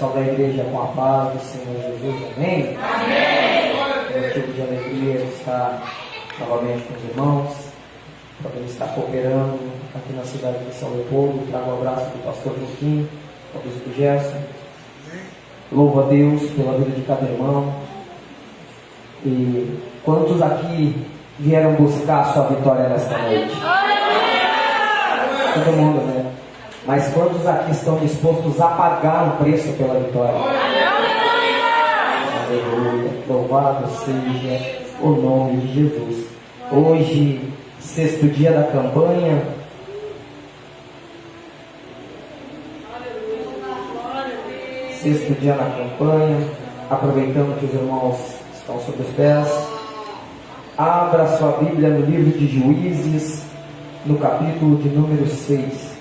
pessoal da igreja com a paz do Senhor Jesus, amém? Amém! É motivo de alegria estar novamente com os irmãos, podemos estar cooperando aqui na cidade de São Leopoldo. Trago um abraço do pastor Joaquim, do bispo Gerson. Louvo a Deus pela vida de cada irmão. E quantos aqui vieram buscar a sua vitória nesta noite? Todo mundo, né? Mas quantos aqui estão dispostos a pagar um preço pela vitória? Aleluia! Louvado seja o nome de Jesus. Hoje, sexto dia da campanha. Sexto dia na campanha. Aproveitando que os irmãos estão sobre os pés, abra sua Bíblia no livro de Juízes, no capítulo de número 6.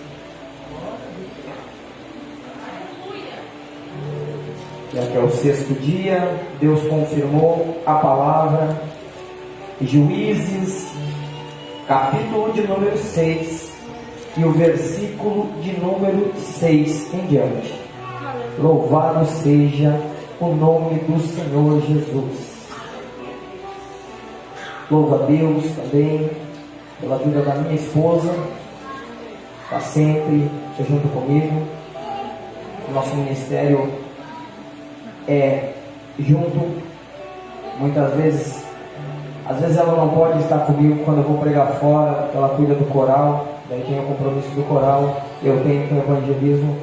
Já que é o sexto dia, Deus confirmou a palavra. Juízes, capítulo de número 6 e o versículo de número 6 em diante. Louvado seja o nome do Senhor Jesus. Louvo a Deus também pela vida da minha esposa, está sempre junto comigo. O nosso ministério é junto. Muitas vezes, às vezes ela não pode estar comigo quando eu vou pregar fora, ela cuida do coral, daí tem o compromisso do coral, eu tenho com o evangelismo,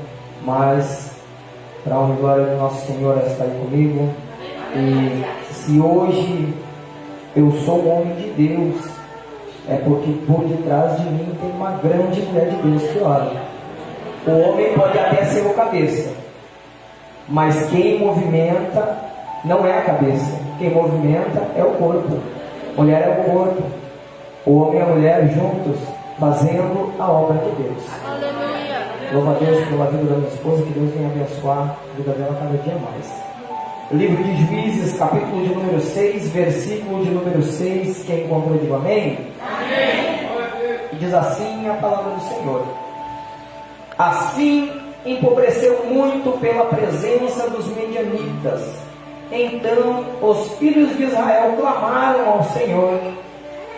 mas para a honra e glória do nosso Senhor, ela está aí comigo. E se hoje eu sou um homem de Deus, é porque por detrás de mim tem uma grande mulher de Deus que ora. O homem pode até ser o cabeça, mas quem movimenta não é a cabeça, quem movimenta é o corpo. Mulher é o corpo, o homem e a mulher juntos fazendo a obra de Deus. Aleluia. Louva a Deus pela vida da minha esposa, que Deus venha abençoar a vida dela cada dia mais. Livro de Juízes, capítulo de número 6, versículo de número 6. Quem encontrou, diga amém. Amém. E diz assim a palavra do Senhor: assim empobreceu muito pela presença dos medianitas. Então os filhos de Israel clamaram ao Senhor.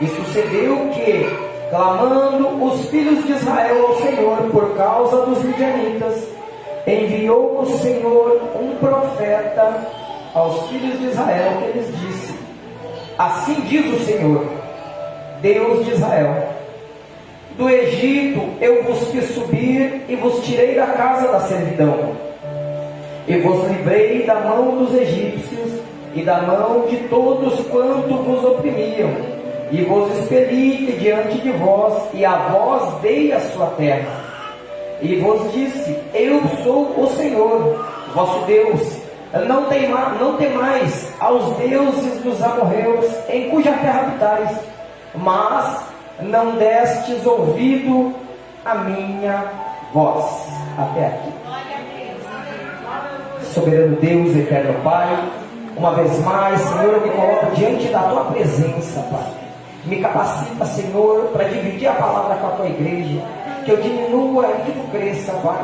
E sucedeu que, clamando os filhos de Israel ao Senhor por causa dos medianitas, enviou o Senhor um profeta aos filhos de Israel, que lhes disse: assim diz o Senhor, Deus de Israel: do Egito eu vos fiz subir e vos tirei da casa da servidão, e vos livrei da mão dos egípcios e da mão de todos quanto vos oprimiam, e vos expeli de diante de vós, e a vós dei a sua terra. E vos disse: eu sou o Senhor, vosso Deus. Não temais aos deuses dos amorreus, em cuja terra habitais, mas não destes ouvido a minha voz. Até aqui. Soberano Deus, eterno Pai, uma vez mais, Senhor, eu me coloco diante da Tua presença, Pai. Me capacita, Senhor, para dividir a palavra com a Tua igreja. Que eu diminua e que Tu cresça, Pai.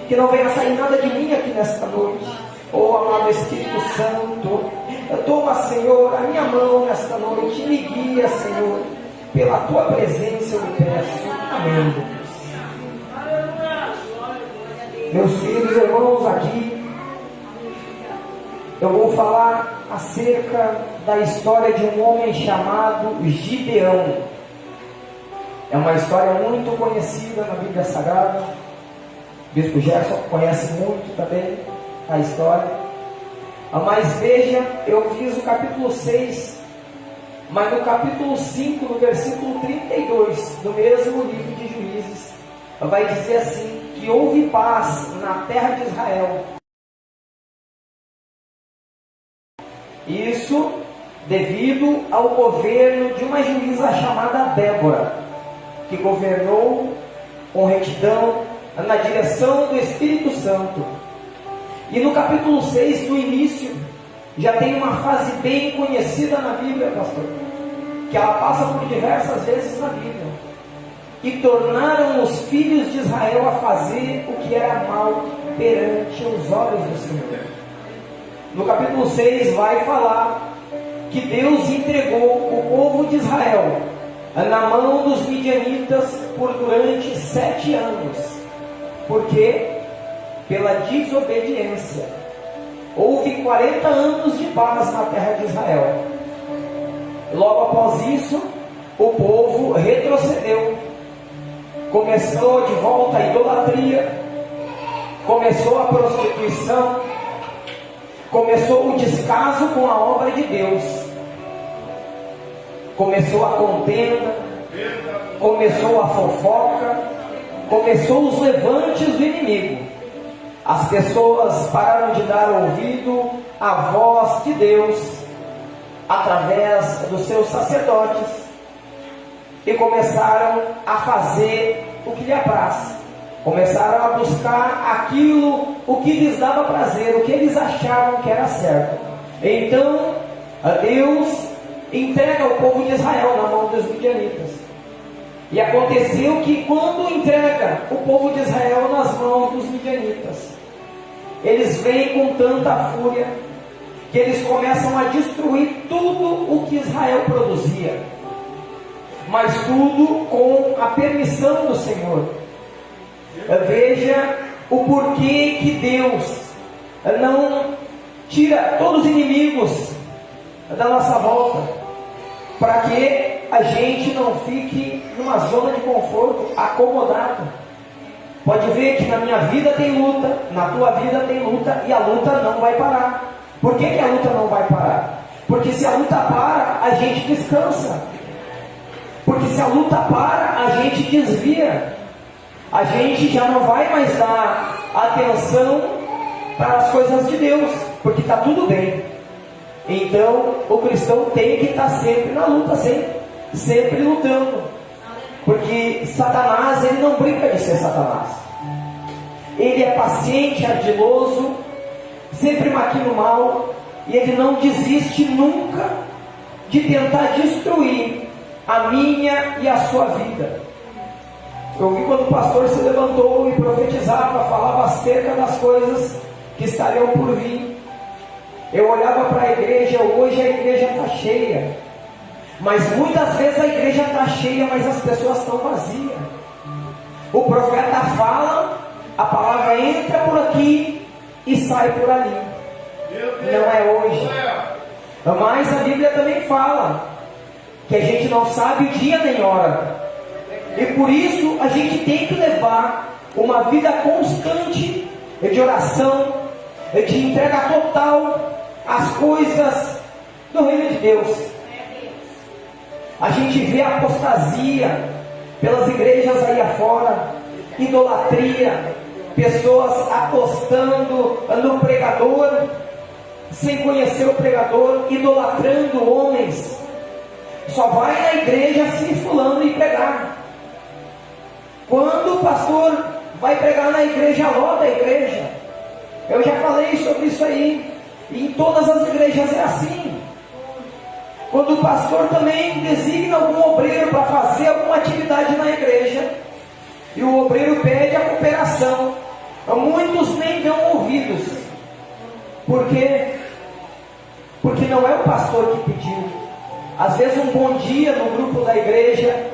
Que não venha sair nada de mim aqui nesta noite. Oh, amado Espírito Santo, toma, Senhor, a minha mão nesta noite. Me guia, Senhor, pela Tua presença eu me peço. Amém, Deus. Meus filhos, irmãos, aqui eu vou falar acerca da história de um homem chamado Gideão. É uma história muito conhecida na Bíblia Sagrada. O bispo Gerson conhece muito também a história. Mas veja, eu fiz o capítulo 6, mas no capítulo 5, no versículo 32 do mesmo livro de Juízes, vai dizer assim: que houve paz na terra de Israel. Isso devido ao governo de uma juíza chamada Débora, que governou com retidão na direção do Espírito Santo. E no capítulo 6, no início, já tem uma frase bem conhecida na Bíblia, pastor, que ela passa por diversas vezes na Bíblia. E tornaram os filhos de Israel a fazer o que era mal perante os olhos do Senhor. No capítulo 6 vai falar que Deus entregou o povo de Israel na mão dos midianitas durante 7 anos. Por quê? Pela desobediência. Houve 40 anos de paz na terra de Israel. Logo após isso, o povo retrocedeu. Começou de volta a idolatria, começou a prostituição, começou o descaso com a obra de Deus, começou a contenda, começou a fofoca, começou os levantes do inimigo. As pessoas pararam de dar ouvido à voz de Deus através dos seus sacerdotes e começaram a fazer o que lhe apraz. Começaram a buscar aquilo, o que lhes dava prazer, o que eles achavam que era certo. Então, Deus entrega o povo de Israel na mão dos midianitas. E aconteceu que quando entrega o povo de Israel nas mãos dos midianitas, eles vêm com tanta fúria que eles começam a destruir tudo o que Israel produzia, mas tudo com a permissão do Senhor. Veja o porquê que Deus não tira todos os inimigos da nossa volta, para que a gente não fique numa zona de conforto, acomodado. Pode ver que na minha vida tem luta, na tua vida tem luta, e a luta não vai parar. Por que a luta não vai parar? Porque se a luta para, a gente descansa. Porque se a luta para, a gente desvia. A gente já não vai mais dar atenção para as coisas de Deus, porque está tudo bem. Então, o cristão tem que estar sempre na luta, sempre lutando. Porque Satanás, ele não brinca de ser Satanás. Ele é paciente, ardiloso, sempre maquina o mal, e ele não desiste nunca de tentar destruir a minha e a sua vida. Eu vi quando o pastor se levantou e profetizava, falava acerca das coisas que estariam por vir. Eu olhava para a igreja, hoje a igreja está cheia, mas muitas vezes a igreja está cheia, mas as pessoas estão vazias. O profeta fala, a palavra entra por aqui e sai por ali. Não é hoje. Mas a Bíblia também fala que a gente não sabe o dia nem hora, e por isso a gente tem que levar uma vida constante de oração, de entrega total às coisas do reino de Deus. A gente vê a apostasia pelas igrejas aí afora, idolatria, pessoas apostando no pregador sem conhecer o pregador, idolatrando homens. Só vai na igreja se fulano e pregar. Quando o pastor vai pregar na igreja, lota a igreja. Eu já falei sobre isso aí. E em todas as igrejas é assim. Quando o pastor também designa algum obreiro para fazer alguma atividade na igreja, e o obreiro pede a cooperação, muitos nem dão ouvidos. Por quê? Porque não é o pastor que pediu. Às vezes um bom dia no grupo da igreja,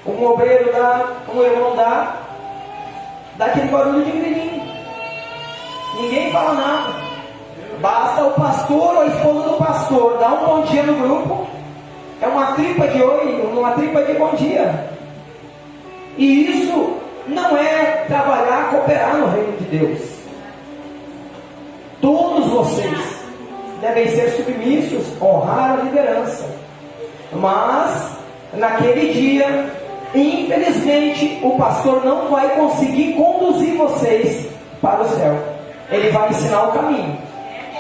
um obreiro dá, um irmão dá aquele barulho de grilinho. Ninguém fala nada. Basta o pastor ou a esposa do pastor dar um bom dia no grupo, é uma tripa de oi, uma tripa de bom dia. E isso não é trabalhar, cooperar no reino de Deus. Todos vocês devem ser submissos, honrar a liderança. Mas naquele dia, infelizmente, o pastor não vai conseguir conduzir vocês para o céu. Ele vai ensinar o caminho,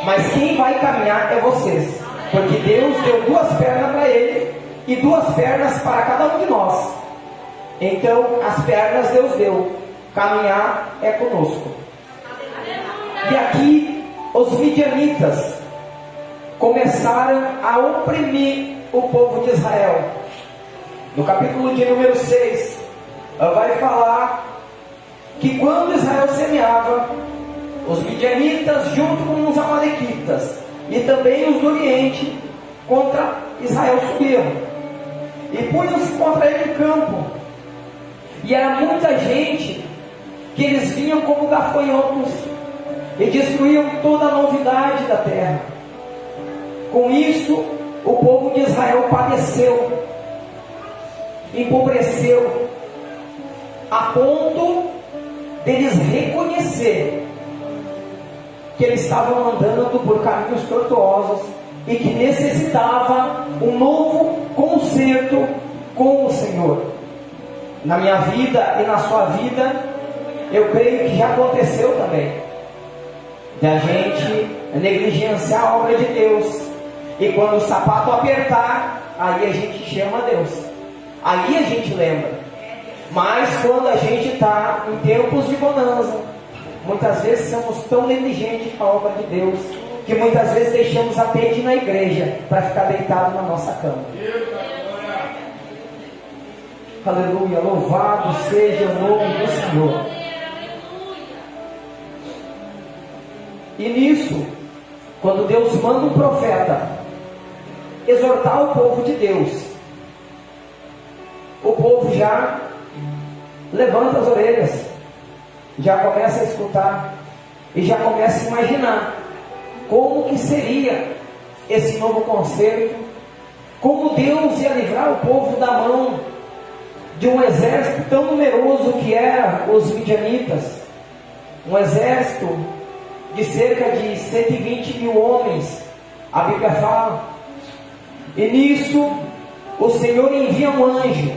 mas quem vai caminhar é vocês, porque Deus deu 2 pernas para ele e 2 pernas para cada um de nós. Então as pernas Deus deu, caminhar é conosco. E aqui os midianitas começaram a oprimir o povo de Israel. No capítulo de número 6 vai falar que quando Israel semeava, os midianitas junto com os amalequitas e também os do Oriente contra Israel subiram e punham-se contra ele em campo, e era muita gente que eles vinham como gafanhotos e destruíam toda a novidade da terra. Com isso o povo de Israel padeceu, empobreceu, a ponto deles reconhecer que eles estavam andando por caminhos tortuosos e que necessitava um novo concerto com o Senhor. Na minha vida e na sua vida, eu creio que já aconteceu também, de a gente negligenciar a obra de Deus, e quando o sapato apertar, aí a gente chama Deus, aí a gente lembra. Mas quando a gente está em tempos de bonança, muitas vezes somos tão negligentes com a obra de Deus, que muitas vezes deixamos a pede na igreja para ficar deitado na nossa cama. Aleluia, louvado seja o nome do Senhor. E nisso, quando Deus manda um profeta exortar o povo de Deus, o povo já levanta as orelhas, já começa a escutar e já começa a imaginar como que seria esse novo concerto, como Deus ia livrar o povo da mão de um exército tão numeroso que era os midianitas, um exército de cerca de 120 mil homens, a Bíblia fala. E nisso o Senhor envia um anjo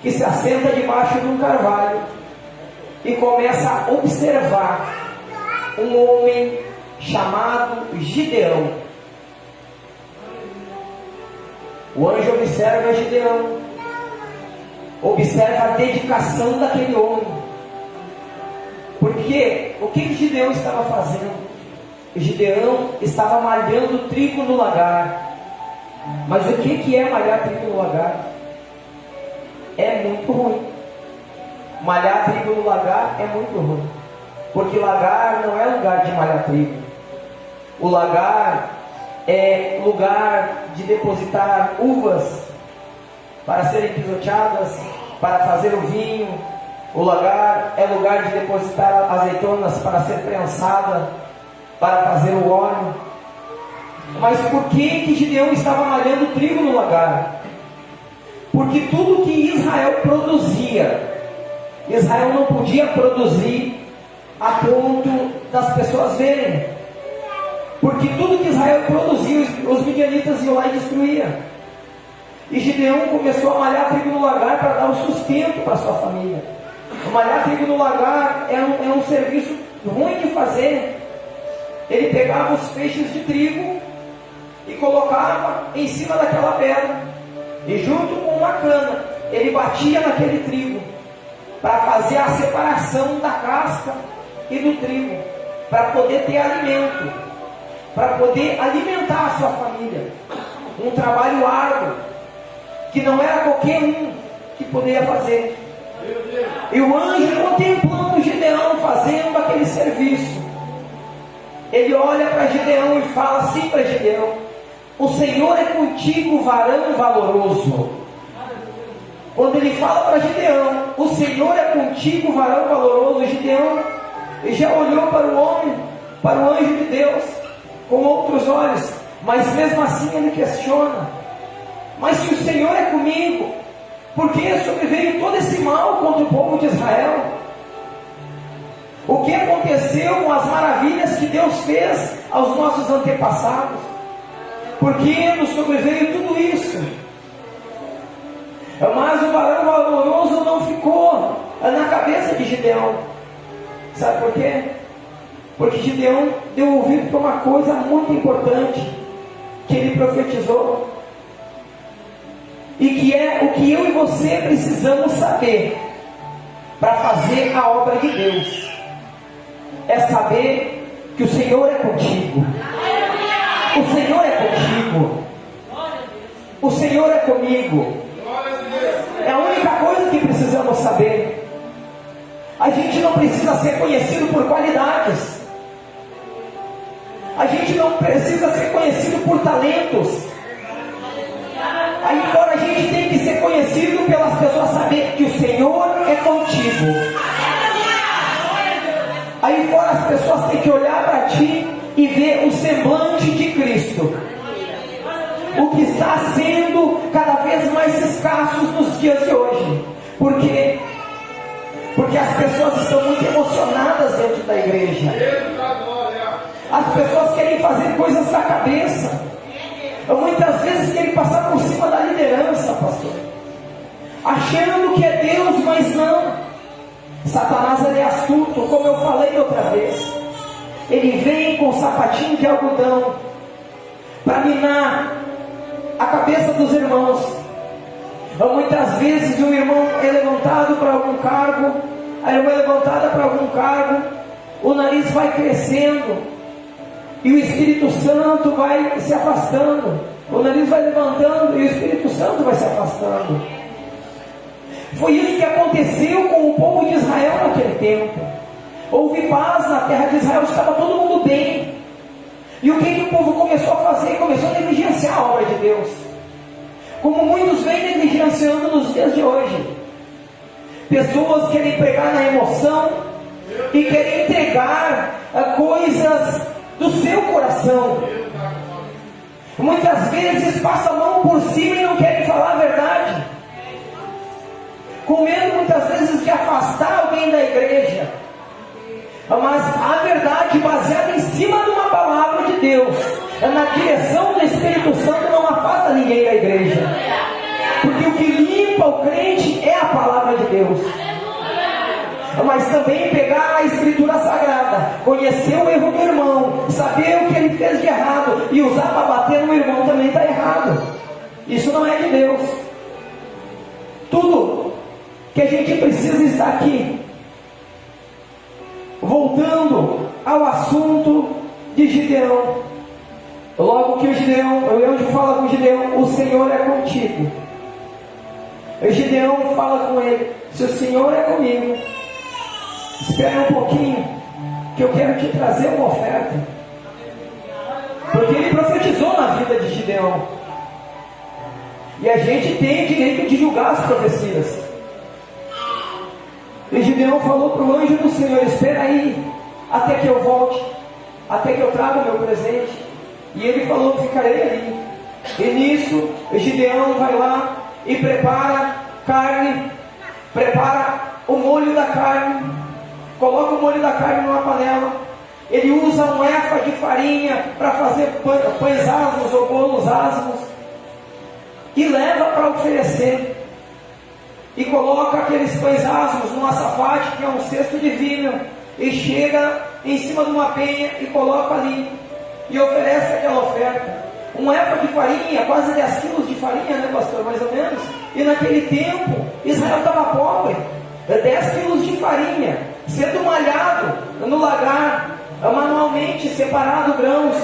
que se assenta debaixo de um carvalho e começa a observar um homem chamado Gideão. O anjo observa Gideão, observa a dedicação daquele homem. Porque o que Gideão estava fazendo? Gideão estava malhando trigo no lagar. Mas o que é malhar trigo no lagar? É muito ruim. Malhar trigo no lagar é muito ruim, porque lagar não é lugar de malhar trigo. O lagar é lugar de depositar uvas para serem pisoteadas, para fazer o vinho. O lagar é lugar de depositar azeitonas para ser prensada, para fazer o óleo. Mas por que Gideão estava malhando trigo no lagar? Porque tudo que Israel produzia, Israel não podia produzir a ponto das pessoas verem. Porque tudo que Israel produzia, os midianitas iam lá e destruíam. E Gideão começou a malhar trigo no lagar para dar o sustento para sua família. Malhar trigo no lagar é um serviço ruim de fazer. Ele pegava os feixes de trigo e colocava em cima daquela pedra, e junto com uma cana ele batia naquele trigo para fazer a separação da casca e do trigo, para poder ter alimento, para poder alimentar a sua família. Um trabalho árduo que não era qualquer um que poderia fazer. E o anjo, contemplando Gideão fazendo aquele serviço, ele olha para Gideão e fala assim para Gideão: o Senhor é contigo, varão valoroso. Quando ele fala para Gideão, o Senhor é contigo, varão valoroso, Gideão já olhou para o homem, para o anjo de Deus, com outros olhos. Mas mesmo assim ele questiona: mas se o Senhor é comigo, por que sobreveio todo esse mal contra o povo de Israel? O que aconteceu com as maravilhas que Deus fez aos nossos antepassados? Por que nos sobreveio tudo isso? Mas o varão valoroso não ficou na cabeça de Gideão. Sabe por quê? Porque Gideão deu ouvido para uma coisa muito importante que ele profetizou, e que é o que eu e você precisamos saber para fazer a obra de Deus. É saber que o Senhor é contigo. O Senhor é contigo. O Senhor é comigo. É a única coisa que precisamos saber. A gente não precisa ser conhecido por qualidades. A gente não precisa ser conhecido por talentos. Aí fora a gente tem que ser conhecido pelas pessoas saberem que o Senhor é contigo. Aí fora as pessoas têm que olhar para ti e ver o semblante de Cristo. O que está sendo cada vez mais escasso nos dias de hoje. Por quê? Porque as pessoas estão muito emocionadas dentro da igreja. As pessoas querem fazer coisas da cabeça. Muitas vezes querem passar por cima da liderança, pastor, achando que é Deus, mas não. Satanás, ele é astuto, como eu falei outra vez. Ele vem com um sapatinho de algodão para minar a cabeça dos irmãos. Muitas vezes o irmão é levantado para algum cargo, a irmã é levantada para algum cargo, o nariz vai crescendo e o Espírito Santo vai se afastando. O nariz vai levantando e o Espírito Santo vai se afastando. Foi isso que aconteceu com o povo de Israel naquele tempo. Houve paz na terra de Israel, estava todo mundo bem. E o que o povo começou a fazer? Começou a negligenciar a obra de Deus, como muitos vêm negligenciando nos dias de hoje. Pessoas querem pregar na emoção e querem entregar coisas do seu coração. Muitas vezes passa a mão por cima e não querem falar a verdade, com medo muitas vezes de afastar alguém da igreja. Mas a verdade baseada em cima de uma palavra de Deus, na direção do Espírito Santo, não afasta ninguém da igreja, porque o que limpa o crente é a palavra de Deus. Mas também pegar a Escritura Sagrada, conhecer o erro do irmão, saber o que ele fez de errado e usar para bater no irmão também está errado. Isso não é de Deus. Tudo que a gente precisa está aqui. Voltando ao assunto de Gideão. Logo que o anjo fala com Gideão, o Senhor é contigo. O Gideão fala com ele: se o Senhor é comigo, espera um pouquinho, que eu quero te trazer uma oferta. Porque ele profetizou na vida de Gideão. E a gente tem o direito de julgar as profecias. E Gideão falou para o anjo do Senhor: espera aí, até que eu volte, até que eu traga o meu presente. E ele falou: ficarei ali. E nisso, Gideão vai lá e prepara carne, prepara o molho da carne, coloca o molho da carne numa panela. Ele usa um efa de farinha para fazer pães asmos ou bolos asmos, e leva para oferecer. E coloca aqueles pães asmos num açafate, que é um cesto de vinho, e chega em cima de uma penha e coloca ali, e oferece aquela oferta. Um efa de farinha, quase 10 quilos de farinha, né, pastor, mais ou menos. E naquele tempo, Israel estava pobre. 10 quilos de farinha, sendo malhado no lagar, manualmente separado grãos.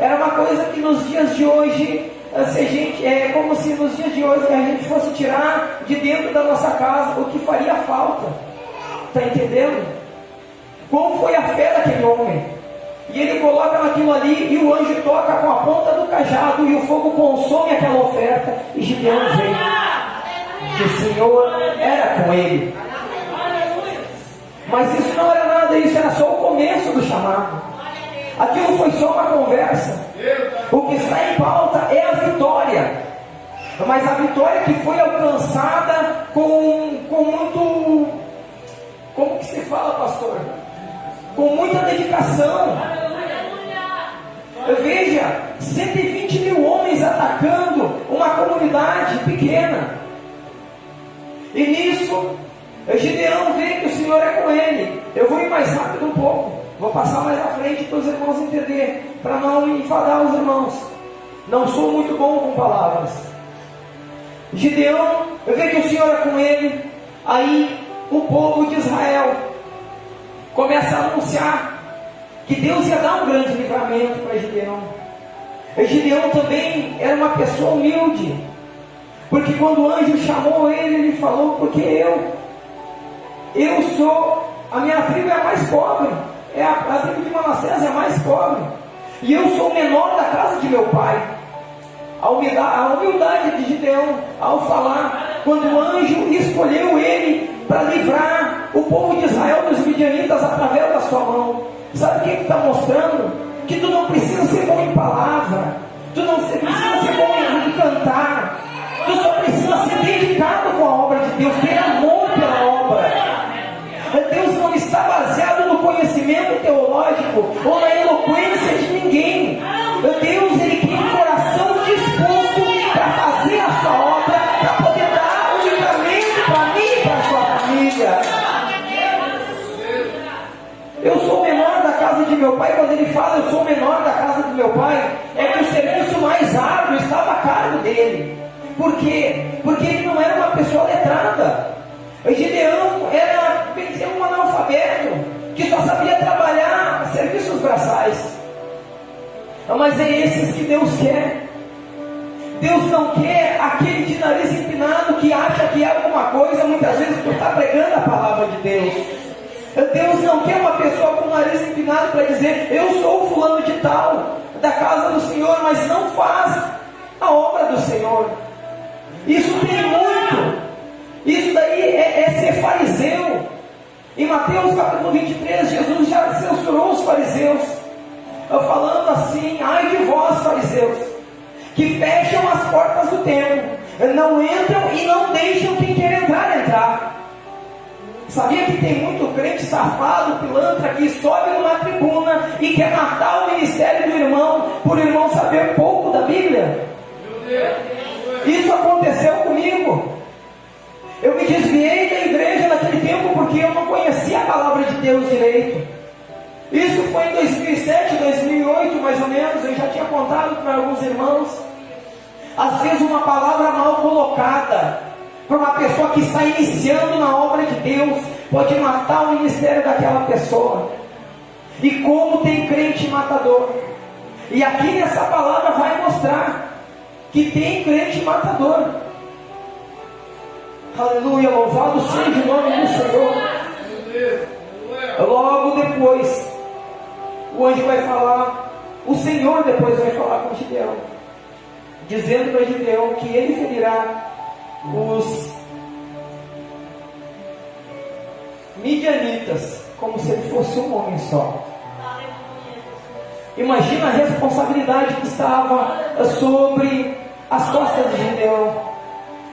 Era uma coisa que nos dias de hoje, é como se nos dias de hoje a gente fosse tirar de dentro da nossa casa o que faria falta. Está entendendo? Qual foi a fé daquele homem? E ele coloca naquilo ali, e o anjo toca com a ponta do cajado, e o fogo consome aquela oferta, e Gideão vê que o Senhor era com ele. Mas isso não era nada, isso era só o começo do chamado. Aquilo foi só uma conversa. O que está em pauta é a vitória. Mas a vitória que foi alcançada com muito... Como que se fala, pastor? Com muita dedicação. Veja, 120 mil homens atacando uma comunidade pequena. E nisso, Gideão vê que o Senhor é com ele. Eu vou ir mais rápido um pouco, vou passar mais à frente para os irmãos entenderem, para não enfadar os irmãos. Não sou muito bom com palavras. Gideão vê que o Senhor é com ele. Aí o povo de Israel começa a anunciar que Deus ia dar um grande livramento para Gideão. E Gideão também era uma pessoa humilde, porque quando o anjo chamou ele, ele falou: porque eu sou A minha tribo é a mais pobre. A tribo de Manassés é a mais pobre. E eu sou o menor da casa de meu pai. A humildade de Gideão ao falar, quando o anjo escolheu ele para livrar o povo de Israel dos midianitas através da sua mão. Sabe o que está mostrando? Que tu não precisa ser bom em palavra, tu não precisa ser bom em cantar, tu só precisa ser dedicado com a obra de Deus, ter amor pela obra. Deus não está baseado no conhecimento teológico ou na eloquência de ninguém. Deus, Ele quer um coração disposto para fazer a sua obra, para poder dar o livramento para mim e para a sua família. Eu sou o menor da casa de meu pai. Quando ele fala eu sou o menor da casa do meu pai, é que o serviço mais árduo estava a cargo dele. Por quê? Porque ele não era uma pessoa letrada. Gideão era um analfabeto que só sabia trabalhar serviços braçais. Mas é esses que Deus quer. Deus não quer aquele de nariz empinado que acha que é alguma coisa, muitas vezes por estar pregando a palavra de Deus. Deus não quer uma pessoa com o nariz empinado para dizer eu sou o fulano de tal, da casa do Senhor, mas não faz a obra do Senhor. Isso tem muito. Isso daí é ser fariseu. Em Mateus capítulo 23, Jesus já censurou os fariseus, falando assim: ai de vós, fariseus, que fecham as portas do templo, não entram e não deixam quem quer entrar. Sabia que tem muito crente safado, pilantra, que sobe numa tribuna e quer matar o ministério do irmão, por o irmão saber pouco da Bíblia? Isso aconteceu comigo. Eu me desviei da igreja naquele tempo porque eu não conhecia a palavra de Deus direito. Isso foi em 2007, 2008 mais ou menos. Eu já tinha contado para alguns irmãos. Às vezes uma palavra mal colocada para uma pessoa que está iniciando na obra de Deus pode matar o ministério daquela pessoa. E como tem crente matador. E aqui nessa palavra vai mostrar que tem crente matador. Aleluia, louvado seja o nome do Senhor. Logo depois, o anjo vai falar, o Senhor depois vai falar com Gideão, dizendo para Gideão que ele ferirá os midianitas como se ele fosse um homem só. Imagina a responsabilidade que estava sobre as costas de Gideão.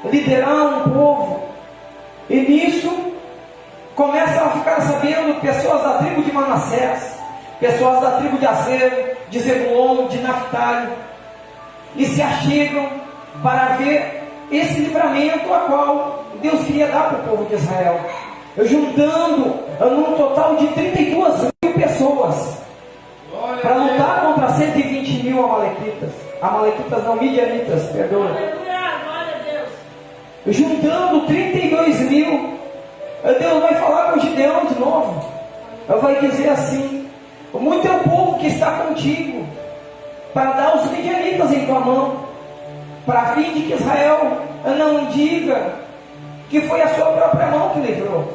Liderar um povo. E nisso começam a ficar sabendo pessoas da tribo de Manassés, pessoas da tribo de Aser, de Zebulon, de Naftali, e se achegam para ver esse livramento a qual Deus queria dar para o povo de Israel, juntando num total de 32 mil pessoas para lutar contra 120 mil amalequitas não, midianitas, perdoa. Juntando 32 mil, Deus vai falar com Gideão de novo. Vai dizer assim: muito é o povo que está contigo, para dar os midianitas em tua mão, para fim de que Israel não diga que foi a sua própria mão que livrou.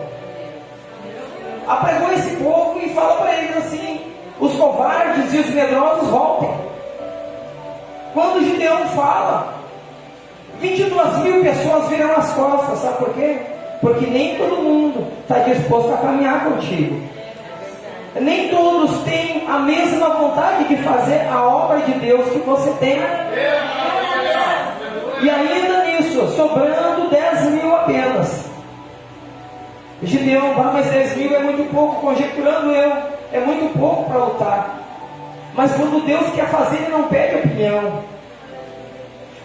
Apregou esse povo e fala para eles assim: os covardes e os medrosos voltem. Quando Gideão fala, 22 mil pessoas viram as costas. Sabe por quê? Porque nem todo mundo está disposto a caminhar contigo. Nem todos têm a mesma vontade de fazer a obra de Deus que você tem. E ainda nisso, sobrando 10 mil apenas. Gideão, mas 10 mil é muito pouco, conjecturando eu, é muito pouco para lutar. Mas quando Deus quer fazer, Ele não pede opinião.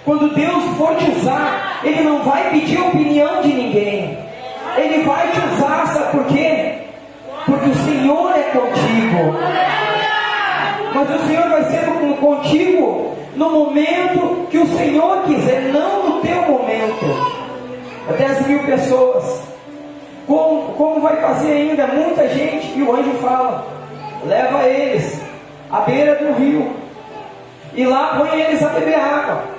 Quando Deus for te usar, Ele não vai pedir opinião de ninguém. Ele vai te usar, sabe por quê? Porque o Senhor é contigo. Mas o Senhor vai ser contigo no momento que o Senhor quiser, não no teu momento. 10 mil pessoas. Como vai fazer ainda? Muita gente. E o anjo fala: leva eles à beira do rio, e lá põe eles a beber água.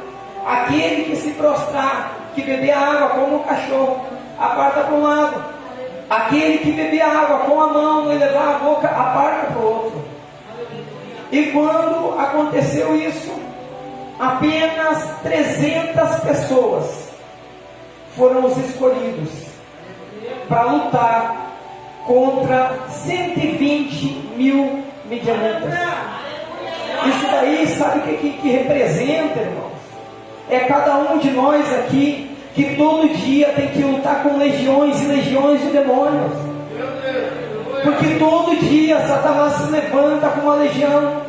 Aquele que se prostrar, que beber água como um cachorro, aparta para um lado. aquele que bebia água com a mão e levava a boca a parte para o outro. E quando aconteceu isso, apenas 300 pessoas foram os escolhidos para lutar contra 120 mil midianitas. Isso daí, sabe o que representa, irmãos? É cada um de nós aqui que todo dia tem que lutar com legiões e legiões de demônios. Porque todo dia Satanás se levanta com uma legião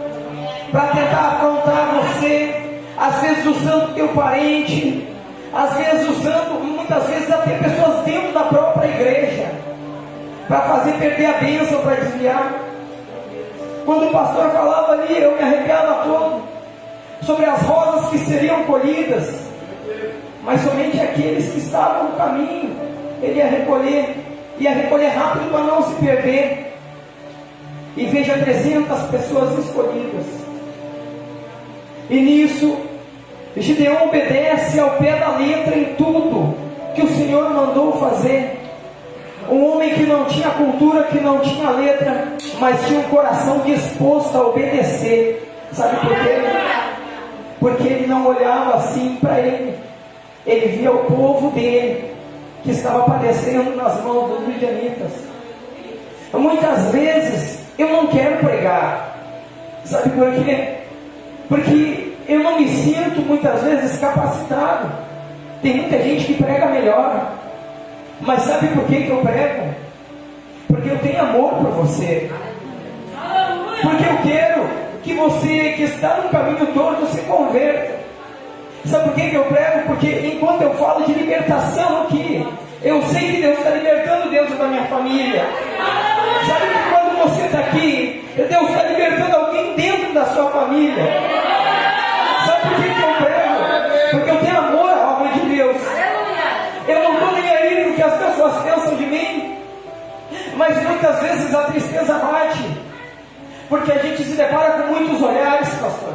para tentar afrontar você, às vezes usando teu parente, às vezes usando, muitas vezes até pessoas dentro da própria igreja, para fazer perder a bênção, para desviar. Quando o pastor falava ali, eu me arrepiava todo, sobre as rosas que seriam colhidas, mas somente aqueles que estavam no caminho, ele ia recolher rápido para não se perder. E veja 300 pessoas escolhidas. E nisso, Gideão obedece ao pé da letra em tudo que o Senhor mandou fazer. Um homem que não tinha cultura, que não tinha letra, mas tinha um coração disposto a obedecer. Sabe por quê? Porque ele não olhava assim para ele. Ele via o povo dele que estava padecendo nas mãos dos midianitas. Muitas vezes eu não quero pregar. Sabe por quê? Porque eu não me sinto muitas vezes capacitado. Tem muita gente que prega melhor. Mas sabe por que eu prego? Porque eu tenho amor por você. Porque eu quero que você que está no caminho torto se converta. Sabe por que eu prego? Porque enquanto eu falo de libertação aqui, eu sei que Deus está libertando dentro da minha família. Sabe que quando você está aqui, Deus está libertando alguém dentro da sua família. Sabe por que eu prego? Porque eu tenho amor à obra de Deus. Eu não estou nem aí no que as pessoas pensam de mim. Mas muitas vezes a tristeza bate, porque a gente se depara com muitos olhares, pastor,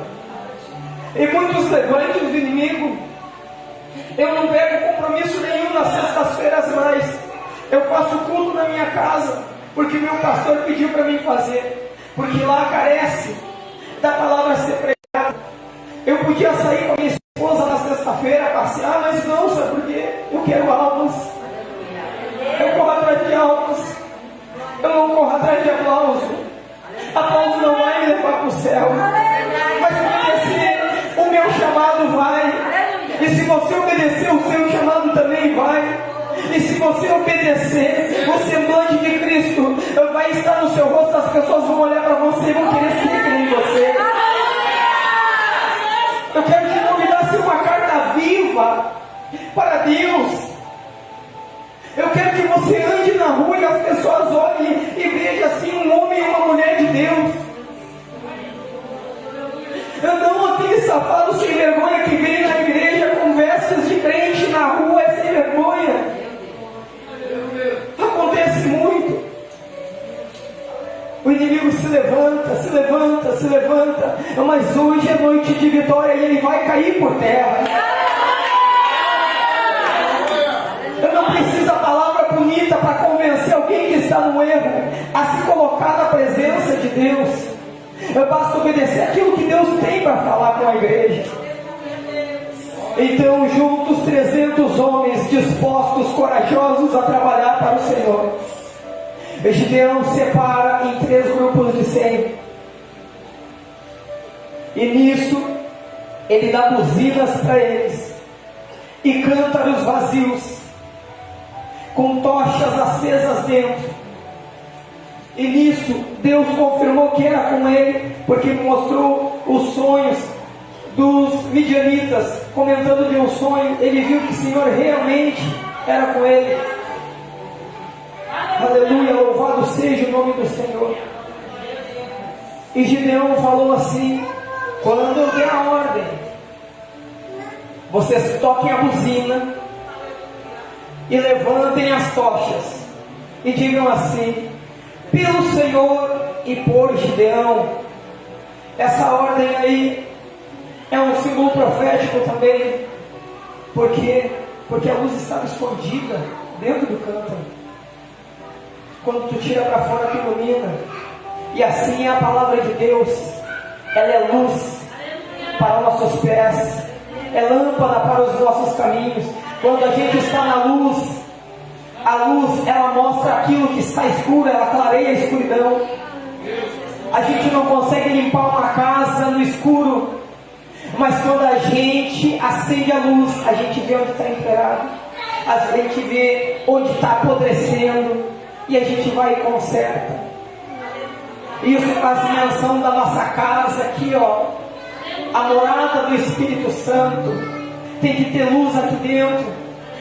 e muitos levantes do inimigo. Eu não pego compromisso nenhum nas sextas-feiras mais. Eu faço culto na minha casa, porque meu pastor pediu para mim fazer, porque lá carece da palavra ser pregada. Eu podia sair com a minha esposa na sexta-feira, passear, mas não, sabe por quê? Eu quero almas. Eu corro atrás de almas. Eu não corro atrás de aplauso. Aplauso não vai me levar para o céu, mas obedecer o meu chamado vai. E se você obedecer, o seu chamado também vai. E se você obedecer, o semblante de Cristo vai estar no seu rosto. As pessoas vão olhar para você e vão querer ser como você. Eu quero te convidar a ser uma carta viva para Deus. Eu quero que você ande na rua e as pessoas olhem e vejam assim um homem e uma mulher de Deus. Eu não aquele safado sem vergonha que vem na igreja com vestes de crente na rua, é sem vergonha. Acontece muito. O inimigo se levanta, se levanta, se levanta, mas hoje é noite de vitória e ele vai cair por terra. Eu não preciso da palavra bonita para convencer alguém que está no erro a se colocar na presença de Deus. Eu basta obedecer aquilo que Deus tem para falar com a igreja. Então, juntos 300 homens dispostos, corajosos a trabalhar para o Senhor. Gideão separa em 3 grupos de 100. E nisso, ele dá buzinas para eles e cântaros vazios, com tochas acesas dentro. E nisso, Deus confirmou que era com ele, porque mostrou os sonhos dos midianitas. Comentando de um sonho, ele viu que o Senhor realmente era com ele. Aleluia, louvado seja o nome do Senhor. E Gideão falou assim: quando eu der a ordem, vocês toquem a buzina e levantem as tochas e digam assim: pelo Senhor e por Gideão. Essa ordem aí é um símbolo profético também. Por quê? Porque a luz estava escondida dentro do cântaro. Quando tu tira para fora, tu ilumina. E assim é a palavra de Deus. Ela é luz para os nossos pés, é lâmpada para os nossos caminhos. Quando a gente está na luz, a luz ela mostra aquilo que está escuro, ela clareia a escuridão. A gente não consegue limpar uma casa no escuro, mas quando a gente acende a luz, a gente vê onde está emperado, a gente vê onde está apodrecendo, e a gente vai e conserta. Isso faz menção da nossa casa aqui, ó, a morada do Espírito Santo. Tem que ter luz aqui dentro,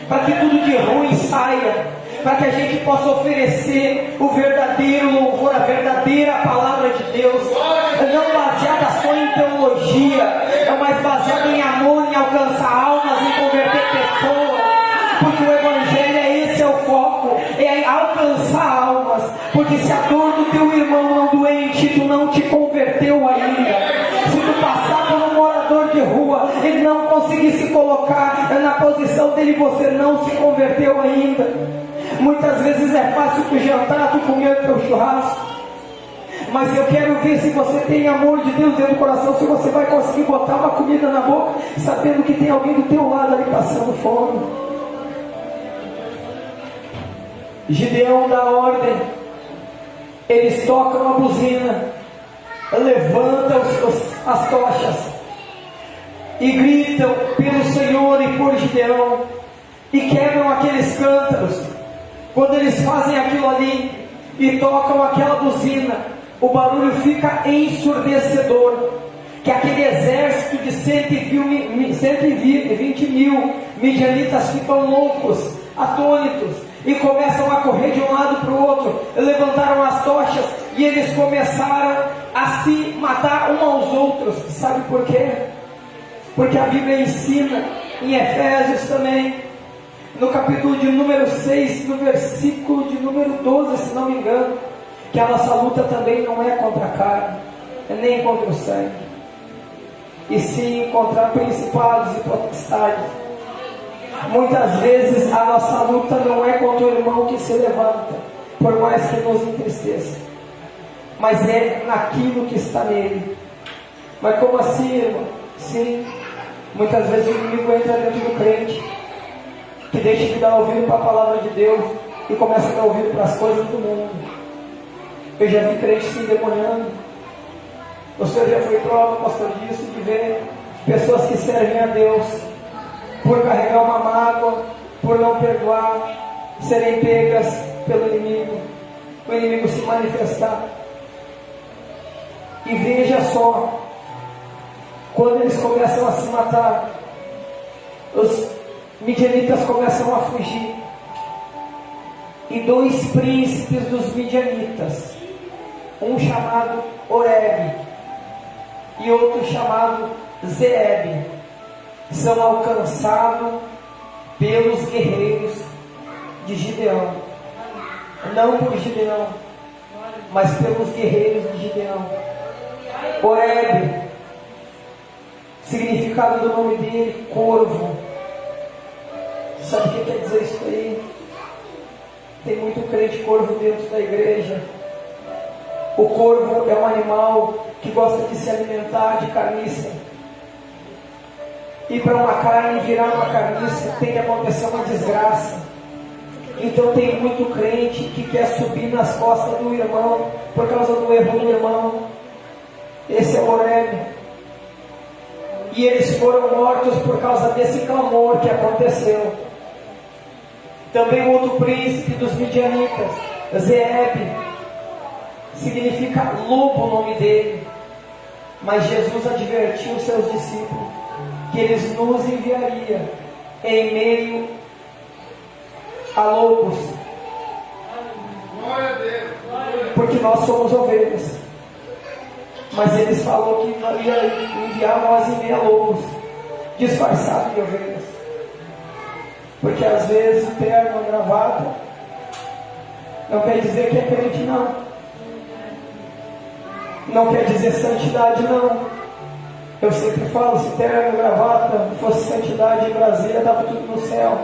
para que tudo de ruim saia, para que a gente possa oferecer o verdadeiro louvor, a verdadeira palavra de Deus, não baseada só em teologia, mas baseada em amor, em alcançar almas, em converter pessoas, porque o Evangelho esse é o foco, é alcançar almas. Porque se a dor do teu irmão não doente, tu não te converteu ainda. Se tu passar por um morador de rua, ele não conseguir se colocar na posição dele, você não se converteu ainda. Muitas vezes é fácil tu jantar, tu comer o teu churrasco, mas eu quero ver se você tem amor de Deus dentro do coração, se você vai conseguir botar uma comida na boca, sabendo que tem alguém do teu lado ali passando fome. Gideão dá ordem, eles tocam a buzina, levantam as tochas e gritam pelo Senhor e por Gideão, e quebram aqueles cântaros. Quando eles fazem aquilo ali e tocam aquela buzina, o barulho fica ensurdecedor, que aquele exército de 120 mil midianitas ficam loucos, atônitos, e começam a correr de um lado para o outro. Levantaram as tochas e eles começaram a se matar uns aos outros. Sabe por quê? Porque a Bíblia ensina em Efésios também, no capítulo de número 6, no versículo de número 12, se não me engano, que a nossa luta também não é contra a carne, nem contra o sangue, e sim contra principados e potestades. Muitas vezes a nossa luta não é contra o irmão que se levanta, por mais que nos entristeça, mas é naquilo que está nele. Mas como assim, irmão? Sim, muitas vezes o inimigo entra dentro do crente, que deixa de dar ouvido para a palavra de Deus e começa a dar ouvido para as coisas do mundo. Eu já vi crente se endemoniando. O senhor já foi prova, pastor, disso, de ver pessoas que servem a Deus, por carregar uma mágoa, por não perdoar, serem pegas pelo inimigo, o inimigo se manifestar. E veja só, quando eles começam a se matar, os midianitas começam a fugir, e dois príncipes dos midianitas, um chamado Oreb e outro chamado Zeeb, são alcançados pelos guerreiros de Gideão. Não por Gideão, mas pelos guerreiros de Gideão. Oreb, significado do nome dele, corvo. Sabe o que quer dizer isso aí? Tem muito crente corvo dentro da igreja. O corvo é um animal que gosta de se alimentar de carniça. E para uma carne virar uma carniça, tem que acontecer uma desgraça. Então tem muito crente que quer subir nas costas do irmão, por causa do erro do irmão. Esse é o Oreb. E eles foram mortos por causa desse clamor que aconteceu. Também o outro príncipe dos midianitas, Zeeb, significa lobo o nome dele. Mas Jesus advertiu os seus discípulos que eles nos enviaria em meio a lobos, porque nós somos ovelhas. Mas eles falaram que ia enviar nós em meio a lobos, disfarçados de ovelhas. Porque às vezes o terno, a gravata, não quer dizer que é crente, não. Não quer dizer santidade, não. Eu sempre falo, se terno e gravata fosse santidade em Brasília, estava tudo no céu.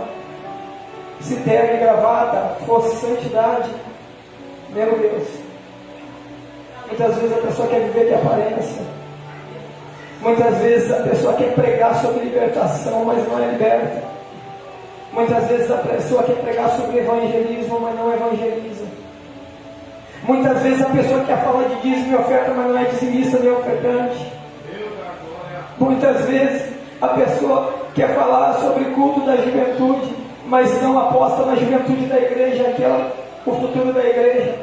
Se terno e gravata fosse santidade, Meu Deus. Muitas vezes a pessoa quer viver de aparência. Muitas vezes a pessoa quer pregar sobre libertação, mas não é liberta. Muitas vezes a pessoa quer pregar sobre evangelismo, mas não evangeliza. Muitas vezes a pessoa quer falar de dízimo e oferta, mas não é dizimista nem ofertante. Muitas vezes a pessoa quer falar sobre culto da juventude, mas não aposta na juventude da igreja, que é o futuro da igreja.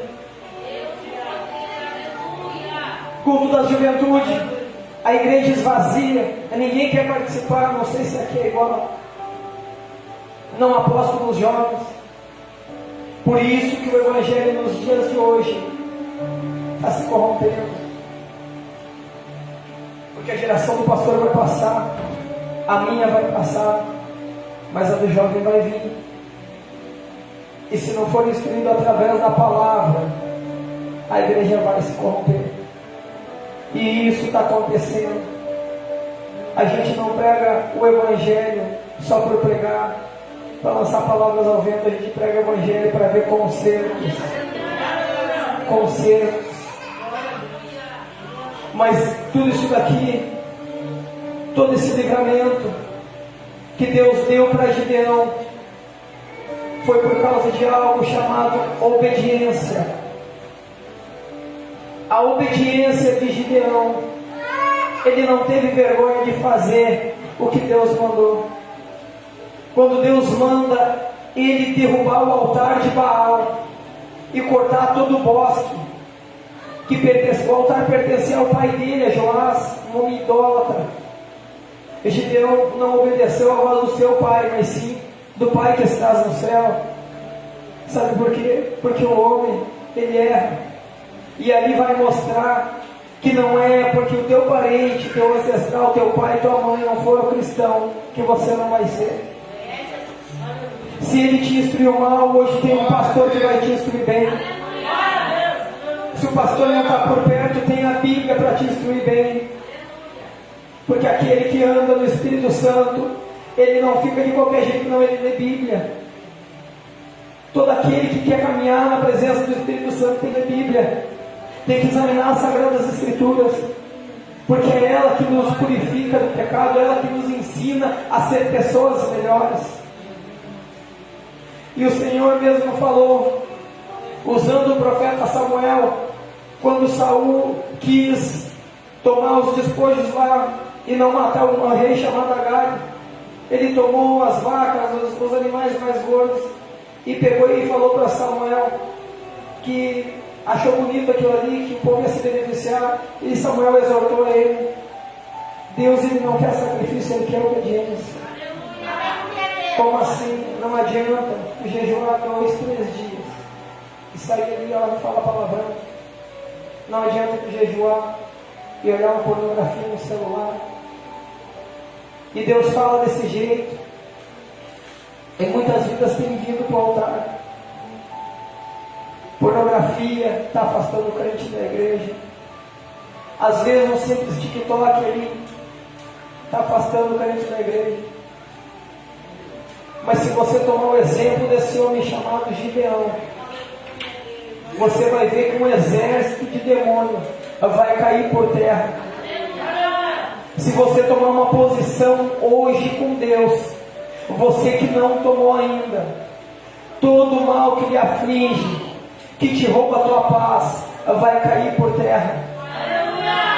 Culto da juventude, a igreja esvazia, ninguém quer participar, não sei se aqui é igual. Não aposto nos jovens. Por isso que o evangelho nos dias de hoje está se corrompendo. Porque a geração do pastor vai passar, a minha vai passar, mas a do jovem vai vir. E se não for instruído através da palavra, a igreja vai se corromper. E isso está acontecendo. A gente não prega o evangelho só por pregar, para lançar palavras ao vento. A gente prega o evangelho para ver concertos. Mas tudo isso daqui, todo esse livramento que Deus deu para Gideão, foi por causa de algo chamado obediência. A obediência de Gideão, ele não teve vergonha de fazer o que Deus mandou. Quando Deus manda ele derrubar o altar de Baal e cortar todo o bosque, o altar pertencia ao pai dele, a Joás, um homem idólatra. E Gideão não obedeceu à voz do seu pai, mas sim do Pai que estás no céu. Sabe por quê? Porque o homem, ele erra. E ali vai mostrar que não é porque o teu parente, teu ancestral, teu pai e tua mãe não foram cristão, que você não vai ser. Se ele te instruiu mal, hoje tem um pastor que vai te instruir bem. Se o pastor não está por perto, tem a Bíblia para te instruir bem. Porque aquele que anda no Espírito Santo, ele não fica de qualquer jeito, não, ele lê Bíblia. Todo aquele que quer caminhar na presença do Espírito Santo tem que ler Bíblia. Tem que examinar as Sagradas Escrituras. Porque é ela que nos purifica do pecado, é ela que nos ensina a ser pessoas melhores. E o Senhor mesmo falou, usando o profeta Samuel, quando Saul quis tomar os despojos lá e não matar uma rei chamada Agag, ele tomou as vacas, os animais mais gordos, e pegou e falou para Samuel que achou bonito aquilo ali, que o povo ia se beneficiar, e Samuel exortou a ele. Deus, ele não quer sacrifício, ele quer obediência. Como assim? Não adianta jejuar 2, 3 dias e sair ali e falar palavrão. Não adianta jejuar e olhar uma pornografia no celular. E Deus fala desse jeito. E muitas vidas têm vindo para o altar. Pornografia está afastando o crente da igreja. Às vezes um simples TikTok ali está afastando o crente da igreja. Mas se você tomar o exemplo desse homem chamado Gideão, você vai ver que um exército de demônio vai cair por terra. Se você tomar uma posição hoje com Deus, você que não tomou ainda, todo o mal que lhe aflige, que te rouba a tua paz, vai cair por terra.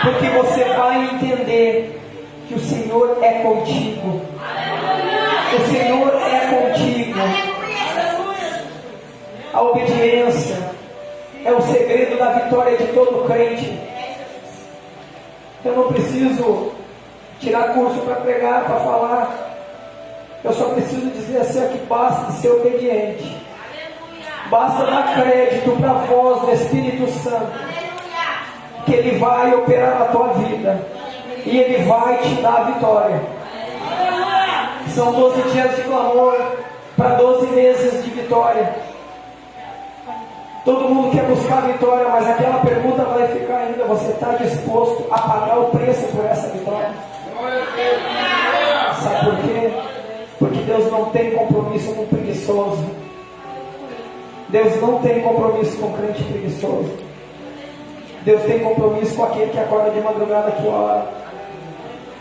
Porque você vai entender que o Senhor é contigo. O Senhor é contigo. A obediência é o segredo da vitória de todo crente. Eu não preciso tirar curso para pregar, para falar. Eu só preciso dizer assim, que basta ser obediente. Basta dar crédito para a voz do Espírito Santo, que Ele vai operar na tua vida e Ele vai te dar a vitória. São 12 dias de clamor para 12 meses de vitória. Todo mundo quer buscar a vitória, mas aquela pergunta vai ficar ainda: você está disposto a pagar o preço por essa vitória? Sabe por quê? Porque Deus não tem compromisso com o preguiçoso. Deus não tem compromisso com o crente preguiçoso. Deus tem compromisso com aquele que acorda de madrugada que ora.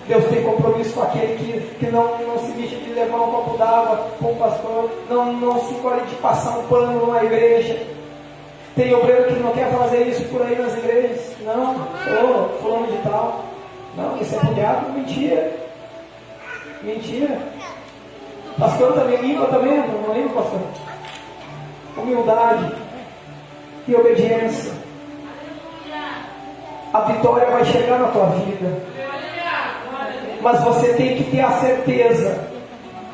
Deus tem compromisso com aquele que não se mexe de levar um copo d'água com o pastor, não se corre de passar um pano numa igreja. Tem obreiro que não quer fazer isso por aí nas igrejas. Não, sou fulano de tal. Não, isso é pro diabo, mentira. Mentira. Pastor também limpa também, não limpa, pastor? Humildade e obediência. A vitória vai chegar na tua vida. Mas você tem que ter a certeza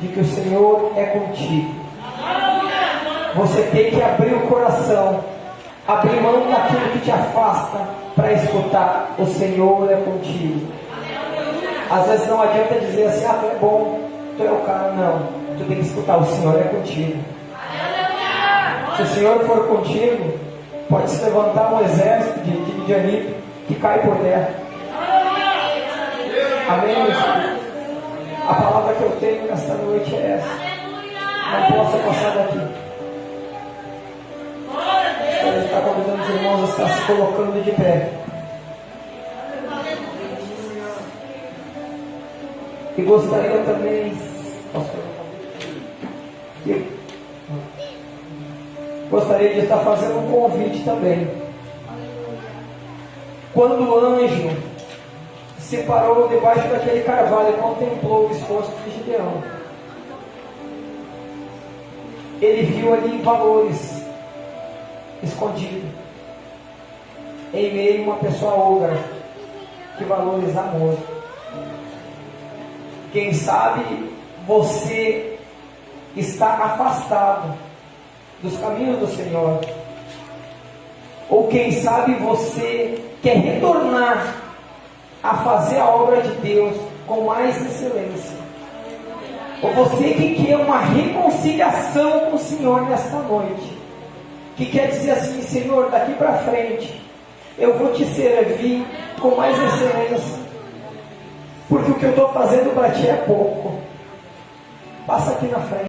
de que o Senhor é contigo. Você tem que abrir o coração, abrir mão daquilo que te afasta para escutar. O Senhor é contigo. Às vezes não adianta dizer assim, tu é bom, tu é o cara. Não, tu tem que escutar, o Senhor é contigo. Se o Senhor for contigo, pode se levantar um exército de midianitas que cai por terra. Amém? A palavra que eu tenho nesta noite é essa. Não posso passar daqui. Ele está convidando os irmãos a estar se colocando de pé. E gostaria também, gostaria de estar fazendo um convite também. Quando o anjo se parou debaixo daquele carvalho e contemplou o esforço de Gideão, ele viu ali valores escondidos em meio a uma pessoa ogra. Que valores? Amor. Quem sabe você está afastado dos caminhos do Senhor, ou quem sabe você quer retornar a fazer a obra de Deus com mais excelência, ou você que quer uma reconciliação com o Senhor nesta noite, que quer dizer assim: Senhor, daqui para frente eu vou te servir com mais excelência, porque o que eu estou fazendo para ti é pouco. Passa aqui na frente.